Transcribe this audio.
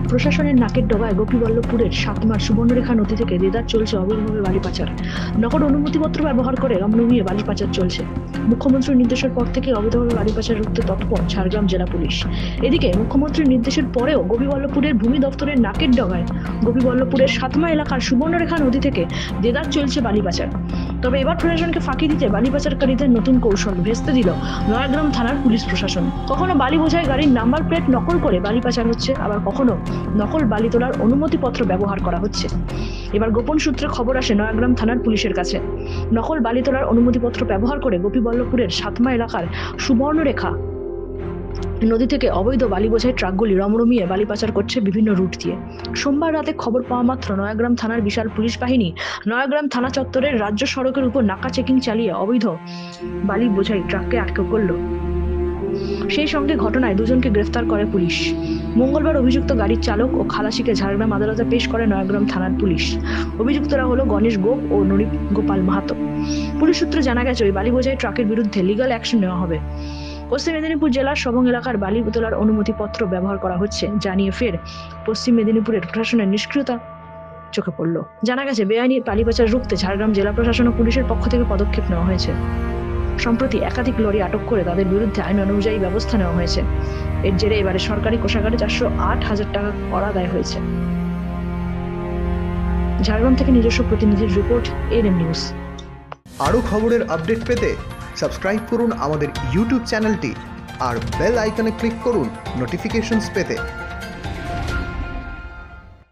প্রশাসনের নাকের ডগায় গোপীবল্লভপুরের সাতমার সুবর্ণরেখা নদী থেকে দেদার চলছে অবৈধভাবে বালি পাচার। নকল অনুমতিপত্র ব্যবহার করে রমরমিয়ে বালি পাচার চলছে। মুখ্যমন্ত্রীর নির্দেশের পর থেকে অবৈধভাবে বালি পাচার রুখতে তৎপর ঝাড়গ্রাম জেলা পুলিশ। এদিকে মুখ্যমন্ত্রীর নির্দেশের পরেও গোপীবল্লভপুরের ভূমি দপ্তরের নাকের ডগায় গোপীবল্লভপুরের সাতমা এলাকার সুবর্ণরেখা নদী থেকে দেদার চলছে বালি পাচার। তবে এবার প্রশাসনকে ফাঁকি দিতে বালি পাচারকারীদের নতুন কৌশল ভেস্তে দিল নয়াগ্রাম থানার পুলিশ প্রশাসন। কখনো বালি বোঝাই গাড়ির নাম্বার প্লেট নকল করে বালি পাচার হচ্ছে, আবার কখনো নকল বালি তোলার অনুমতিপত্র ব্যবহার করা হচ্ছে। এবার গোপন সূত্রে খবর আসে নয়াগ্রাম থানার পুলিশের কাছে, নকল বালি তোলার অনুমতিপত্র ব্যবহার করে গোপীবল্লভপুরের সাতমা এলাকার সুবর্ণরেখা নদী থেকে অবৈধ বালি বোঝাই ট্রাকগুলি রমরমিয়ে বালি পাচার করছে বিভিন্ন রুট দিয়ে। সোমবার রাতে খবর পাওয়া মাত্র নয়াগ্রাম থানার বিশাল পুলিশ বাহিনী নয়াগ্রাম থানা চত্বরের রাজ্য সড়কের উপর নাকা চেকিং চালিয়ে অবৈধ বালি বোঝাই ট্রাককে আটক করল। সেই সঙ্গে ঘটনায় দুজনকে গ্রেফতার করে পুলিশ। মঙ্গলবার অভিযুক্ত গাড়ির চালক ও খালাসিকে ঝাড়গ্রাম আদালতে পেশ করে নয়াগ্রাম থানার পুলিশ। অভিযুক্তরা হলো গণেশ গোপ ও নরিপ গোপাল মাহাতো। পুলিশ সূত্রে জানা গেছে ওই বালি বোঝাই ট্রাকের বিরুদ্ধে লিগ্যাল অ্যাকশন নেওয়া হবে। পশ্চিম মেদিনীপুর জেলার সবং এলাকার বালি তোলার অনুমতিপত্র ব্যবহার করা হচ্ছে জানিয়ে ফের পশ্চিম মেদিনীপুরের প্রশাসনের নিষ্ক্রিয়তা চোখে পড়ল। জানা গেছে বেআইনি বালি পাচার রুখতে ঝাড়গ্রাম জেলা প্রশাসন ও পুলিশের পক্ষ থেকে পদক্ষেপ নেওয়া হয়েছে। সম্প্রতি একাধিক লরি আটক করে তাদের বিরুদ্ধে আইন অনুযায়ী ব্যবস্থা নেওয়া হয়েছে। এর জেরে এবারে সরকারি কোষাগারে 408,000 টাকা কর আদায় হয়েছে। ঝাড়গ্রাম থেকে নিজস্ব প্রতিনিধির রিপোর্ট, এএনএম নিউজ। আরও খবরের আপডেট পেতে সাবস্ক্রাইব করুন আমাদের ইউটিউব চ্যানেলটি আর বেল আইকনে ক্লিক করুন নোটিফিকেশনস পেতে।